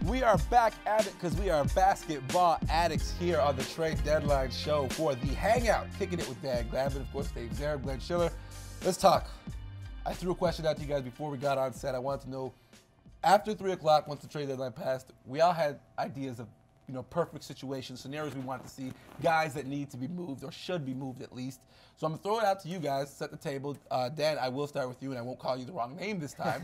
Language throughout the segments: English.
We are back at it because we are basketball addicts here on the trade deadline show for The Hangout. Kicking it with Dan Glavin, of course, Dave Zareb, Glenn Schiller. Let's talk. I threw a question out to you guys before we got on set. I wanted to know, after 3 o'clock, once the trade deadline passed, we all had ideas of, perfect situations, scenarios we wanted to see, guys that need to be moved or should be moved at least. So I'm going to throw it out to you guys, set the table. Dan, I will start with you, and I won't call you the wrong name this time.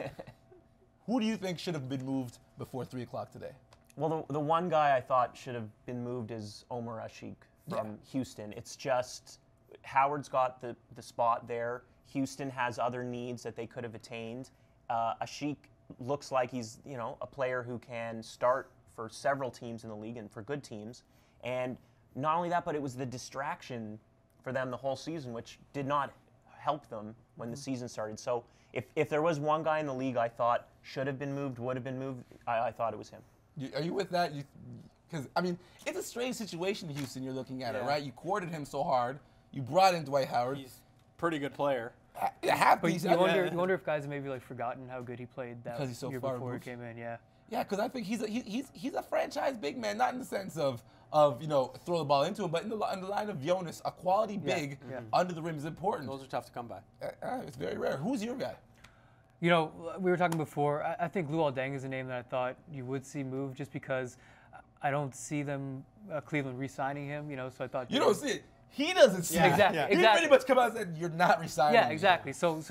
Who do you think should have been moved before 3 o'clock today? Well, the one guy I thought should have been moved is Omer Asik from Houston. It's just Howard's got the spot there. Houston has other needs that they could have attained. Asik looks like he's a player who can start for several teams in the league and for good teams. And not only that, but it was the distraction for them the whole season, which did not help them when the season started. So if there was one guy in the league I thought should have been moved, would have been moved, I thought it was him. Are you with that? Because, it's a strange situation in Houston you're looking at it, right? You courted him so hard. You brought in Dwight Howard. He's a pretty good player. But you wonder if guys have maybe forgotten how good he played that year before he came in, Yeah, because I think he's a franchise big man, not in the sense of throw the ball into him, but in the line of Jonas, a quality big under the rim is important. Those are tough to come by. It's very rare. Who's your guy? We were talking before. I think Luol Deng is a name that I thought you would see move just because I don't see them Cleveland re-signing him. So I thought you don't see it. He doesn't see it. Exactly. He pretty much come out and said, "You're not resigning." Yeah, exactly. So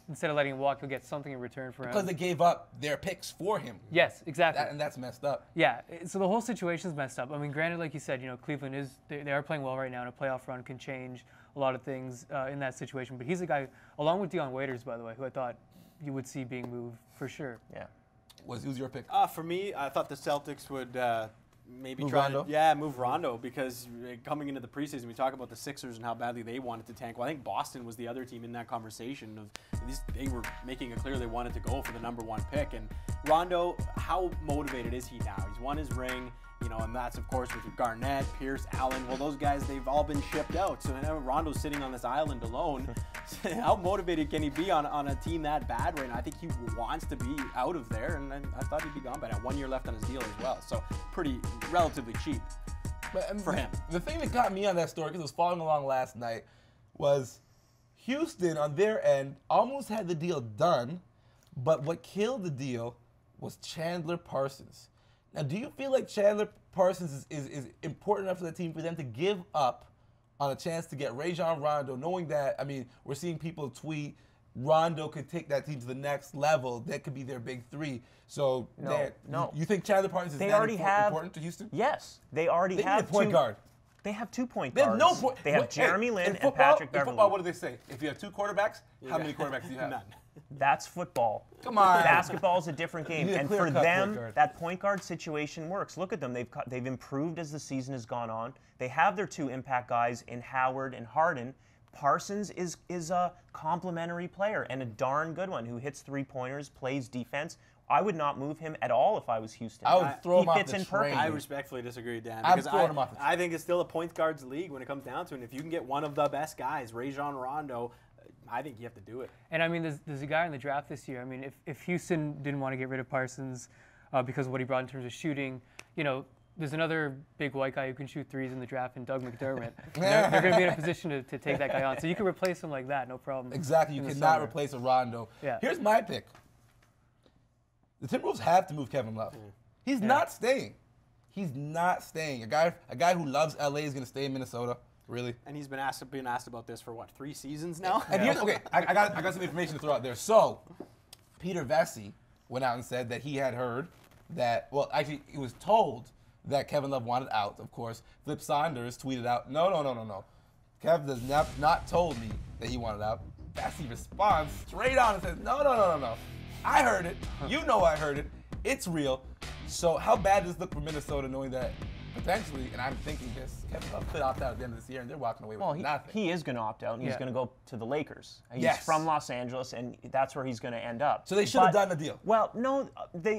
instead of letting him walk, you'll get something in return for him. Because they gave up their picks for him. Yes, exactly. And that's messed up. Yeah. So the whole situation's messed up. Granted, like you said, Cleveland they are playing well right now, and a playoff run can change a lot of things in that situation. But he's a guy, along with Dion Waiters, by the way, who I thought you would see being moved for sure. Yeah. Who's your pick? For me, I thought the Celtics would maybe move try Rondo? to move Rondo, because coming into the preseason, we talk about the Sixers and how badly they wanted to tank. Well, I think Boston was the other team in that conversation they were making it clear they wanted to go for the #1 pick. And Rondo, how motivated is he now? He's won his ring. And that's, of course, with Garnett, Pierce, Allen. Well, those guys, they've all been shipped out. So now Rondo's sitting on this island alone. How motivated can he be on a team that bad right now? I think he wants to be out of there, and I thought he'd be gone by now. 1 year left on his deal as well. So relatively cheap for him. The thing that got me on that story, because I was following along last night, was Houston, on their end, almost had the deal done, but what killed the deal was Chandler Parsons. Now, do you feel like Chandler Parsons is important enough for the team for them to give up on a chance to get Rajon Rondo, knowing that, we're seeing people tweet Rondo could take that team to the next level. That could be their big three. So, No. You think Chandler Parsons is important to Houston? Yes. They already have need a point guard. They have 2 point They guards. have no point. They have Jeremy Lin and Patrick Beverley. In football, what do they say? If you have 2 quarterbacks, how many quarterbacks do you have? None. That's football. Come on. Basketball is a different game, need a and for clear-cut them, point guard. that point guard situation works. Look at them; they've improved as the season has gone on. They have their 2 impact guys in Howard and Harden. Parsons is a complementary player and a darn good one who hits 3-pointers, plays defense. I would not move him at all if I was Houston. I would throw him off He fits the in train. perfectly. I respectfully disagree, Dan. I'm Because throwing him off the train. I think it's still a point guards league when it comes down to it. And if you can get one of the best guys, Rajon Rondo, I think you have to do it. And there's a guy in the draft this year. If Houston didn't want to get rid of Parsons because of what he brought in terms of shooting, there's another big white guy who can shoot threes in the draft, and Doug McDermott. They're going to be in a position to take that guy on. So you can replace him like that, no problem. Exactly. You cannot replace a Rondo. Yeah. Here's my pick. The Timberwolves have to move Kevin Love. He's not staying. He's not staying. A guy who loves LA is going to stay in Minnesota. Really? And he's been asked about this for 3 seasons now? And here's, I got some information to throw out there. So, Peter Vesey went out and said that he had heard that, well, actually, he was told that Kevin Love wanted out, of course. Flip Saunders tweeted out, no. Kev does not told me that he wanted out. Vesey responds straight on and says, no. I heard it. You know I heard it. It's real. So how bad does it look for Minnesota knowing that potentially, and I'm thinking this, Kevin Love could opt out at the end of this year, and they're walking away with nothing. He is going to opt out, and he's going to go to the Lakers. He's Yes. from Los Angeles, and that's where he's going to end up. So they should have done the deal. Well, no,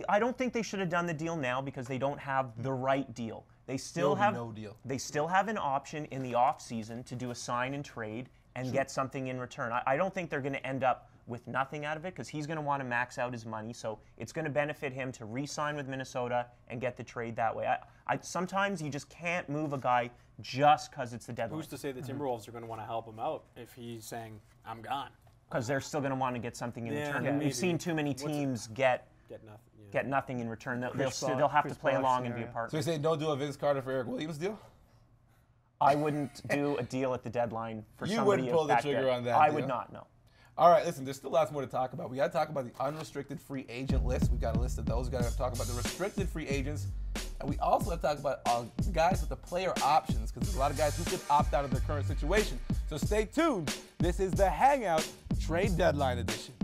I don't think they should have done the deal now because they don't have the right deal. They still There'll have be no deal. They still have an option in the off season to do a sign and trade and get something in return. I don't think they're going to end up with nothing out of it because he's going to want to max out his money. So it's going to benefit him to re-sign with Minnesota and get the trade that way. Sometimes you just can't move a guy just because it's the deadline. Who's to say the Timberwolves are going to want to help him out if he's saying, I'm gone? Because they're still going to want to get something in return. Yeah, We've seen too many teams get nothing. Yeah. get nothing in return. They'll Paul- have to Chris play Paul along and be a scenario. part. So you're saying don't do a Vince Carter for Eric Williams deal? I wouldn't do a deal at the deadline for You somebody wouldn't pull of the that trigger debt. on that I deal? would not, no. All right, listen, there's still lots more to talk about. We got to talk about the unrestricted free agent list. We've got a list of those. We've got to talk about the restricted free agents. And we also have to talk about guys with the player options, because there's a lot of guys who could opt out of their current situation. So stay tuned. This is the Hangout Trade Deadline Edition.